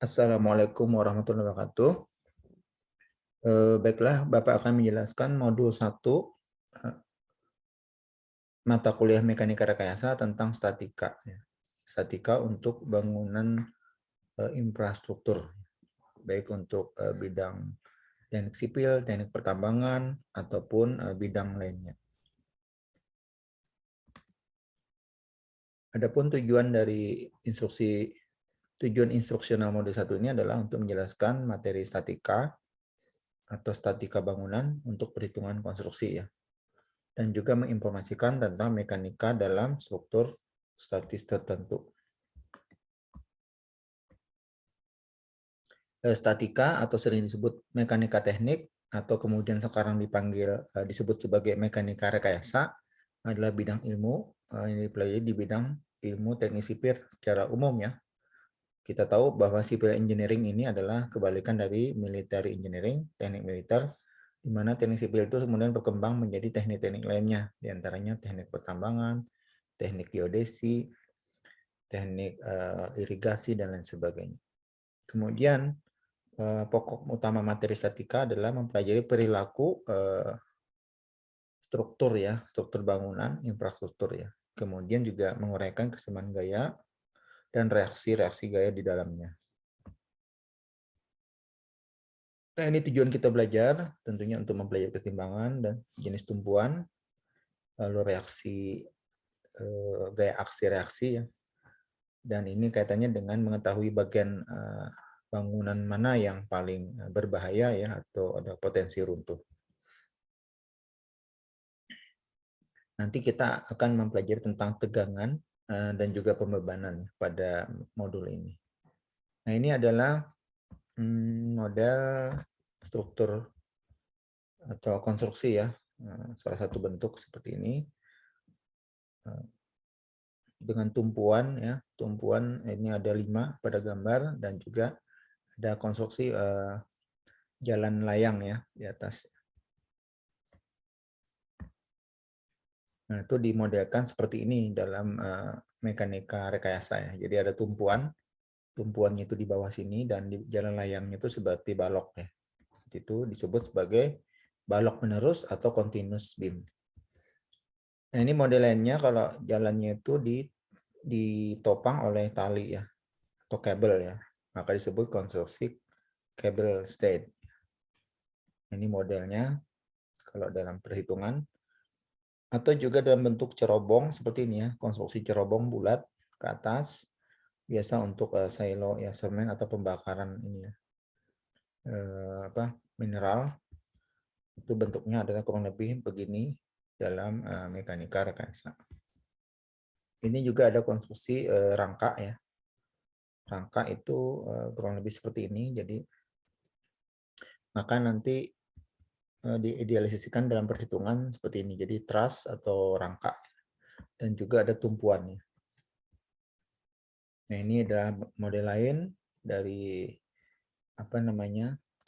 Assalamualaikum warahmatullahi wabarakatuh. Baiklah, Bapak akan menjelaskan modul 1 mata kuliah mekanika rekayasa tentang statika. Statika untuk bangunan infrastruktur, baik untuk bidang teknik sipil, teknik pertambangan, ataupun bidang lainnya. Adapun tujuan instruksional modul 1 ini adalah untuk menjelaskan materi statika atau statika bangunan untuk perhitungan konstruksi ya. Dan juga menginformasikan tentang mekanika dalam struktur statis tertentu. Statika atau sering disebut mekanika teknik atau kemudian sekarang disebut sebagai mekanika rekayasa adalah bidang ilmu yang dipelajari di bidang ilmu teknik sipil secara umum ya. Kita tahu bahwa civil engineering ini adalah kebalikan dari military engineering, teknik militer, di mana teknik sipil itu kemudian berkembang menjadi teknik-teknik lainnya, diantaranya teknik pertambangan, teknik geodesi, teknik irigasi, dan lain sebagainya. Kemudian pokok utama materi statika adalah mempelajari perilaku struktur ya, struktur bangunan, infrastruktur ya. Kemudian juga menguraikan kesamaan gaya dan reaksi-reaksi gaya di dalamnya. Nah, ini tujuan kita belajar, tentunya untuk mempelajari keseimbangan dan jenis tumpuan, lalu reaksi gaya aksi reaksi ya. Dan ini kaitannya dengan mengetahui bagian bangunan mana yang paling berbahaya ya atau ada potensi runtuh. Nanti kita akan mempelajari tentang tegangan dan juga pembebanan pada modul ini. Nah, ini adalah model struktur atau konstruksi ya, salah satu bentuk seperti ini dengan tumpuan ya, tumpuan ini ada 5 pada gambar dan juga ada konstruksi jalan layang ya di atas. Nah, itu dimodelkan seperti ini dalam mekanika rekayasa ya. Jadi ada tumpuannya itu di bawah sini dan di jalan layangnya itu seperti balok ya. Itu disebut sebagai balok menerus atau continuous beam. Nah, ini model lainnya kalau jalannya itu ditopang oleh tali ya atau kabel ya. Maka disebut konstruksi kabel stayed. Ini modelnya kalau dalam perhitungan. Atau juga dalam bentuk cerobong seperti ini ya, konstruksi cerobong bulat ke atas, biasa untuk silo ya, semen atau pembakaran ini ya, mineral. Itu bentuknya adalah kurang lebih begini dalam mekanika rekayasa. Ini juga ada konstruksi rangka ya. Rangka itu kurang lebih seperti ini, jadi maka nanti diidealisasikan dalam perhitungan seperti ini. Jadi truss atau rangka dan juga ada tumpuannya. Nah, ini adalah model lain dari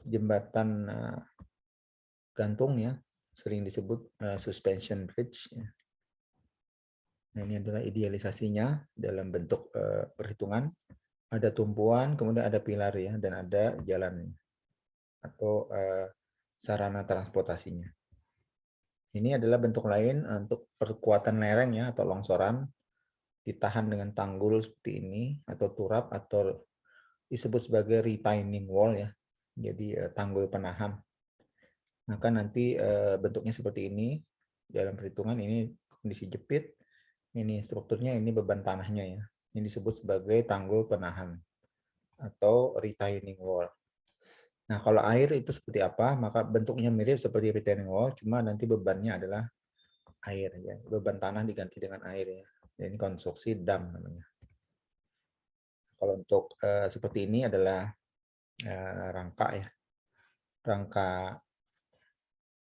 jembatan gantung ya, sering disebut suspension bridge. Nah, ini adalah idealisasinya dalam bentuk perhitungan. Ada tumpuan, kemudian ada pilar ya, dan ada jalan atau sarana transportasinya. Ini adalah bentuk lain untuk perkuatan lereng ya atau longsoran, ditahan dengan tanggul seperti ini atau turap atau disebut sebagai retaining wall ya. Jadi tanggul penahan. Maka nanti bentuknya seperti ini dalam perhitungan, ini kondisi jepit, ini strukturnya, ini beban tanahnya ya. Ini disebut sebagai tanggul penahan atau retaining wall. Nah, kalau air itu seperti apa? Maka bentuknya mirip seperti retaining wall, cuma nanti bebannya adalah air ya. Beban tanah diganti dengan air ya. Ini konstruksi dam namanya. Kalau untuk seperti ini adalah rangka ya. Rangka,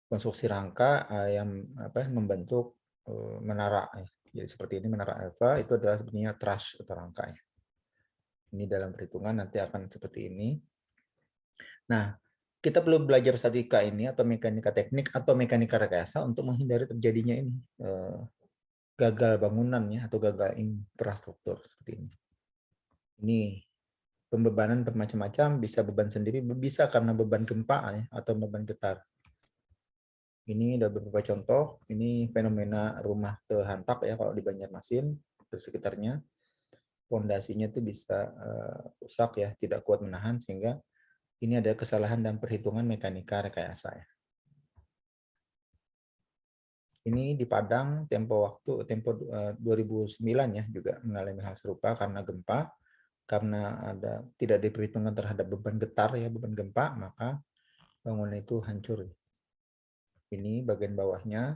konstruksi rangka yang membentuk menara ya. Jadi seperti ini menara Eva, itu adalah sebenarnya truss atau rangka ya. Ini dalam perhitungan nanti akan seperti ini. Nah, kita perlu belajar statika ini atau mekanika teknik atau mekanika rekayasa untuk menghindari terjadinya ini gagal bangunan ya atau gagal infrastruktur seperti ini. Ini pembebanan bermacam-macam, bisa beban sendiri, bisa karena beban gempa ya, atau beban getar. Ini ada beberapa contoh. Ini fenomena rumah terhantak ya kalau di Banjarmasin dan sekitarnya. Pondasinya itu bisa rusak ya, tidak kuat menahan, sehingga ini ada kesalahan dalam perhitungan mekanika rekayasa ya. Ini di Padang tempo 2009 ya juga mengalami hal serupa karena gempa, karena tidak diperhitungkan terhadap beban getar ya, beban gempa, maka bangunan itu hancur. Ini bagian bawahnya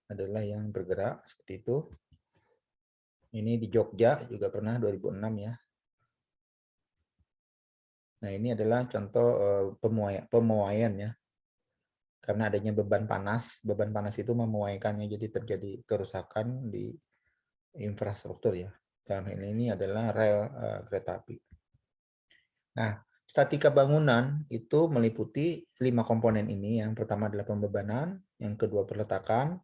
adalah yang bergerak seperti itu. Ini di Jogja juga pernah 2006 ya. Nah, ini adalah contoh pemuaian ya. Karena adanya beban panas itu memuaikannya, jadi terjadi kerusakan di infrastruktur ya. Dalam hal ini adalah rel kereta api. Nah, statika bangunan itu meliputi 5 komponen ini. Yang pertama adalah pembebanan, yang kedua peletakan,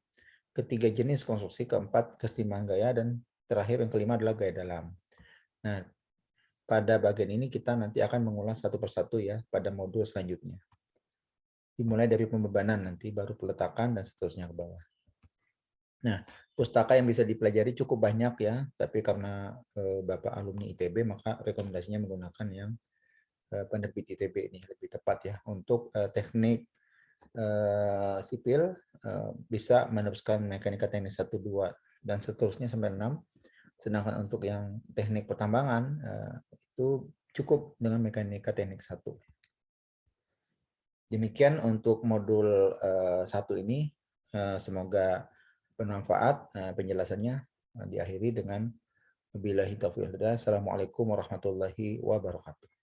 ketiga jenis konstruksi, keempat kesetimbangan gaya, dan terakhir yang kelima adalah gaya dalam. Nah, pada bagian ini kita nanti akan mengulas satu persatu ya pada modul selanjutnya. Dimulai dari pembebanan, nanti baru peletakan dan seterusnya ke bawah. Nah, pustaka yang bisa dipelajari cukup banyak ya, tapi karena Bapak alumni ITB, maka rekomendasinya menggunakan yang penerbit ITB ini lebih tepat ya. Untuk teknik sipil bisa meneruskan mekanika teknik 1, 2, dan seterusnya sampai 6. Sedangkan untuk yang teknik pertambangan itu cukup dengan mekanika teknik 1. Demikian untuk modul 1 ini. Semoga bermanfaat penjelasannya. Diakhiri dengan wabillahi taufiq wal hidayah. Assalamualaikum warahmatullahi wabarakatuh.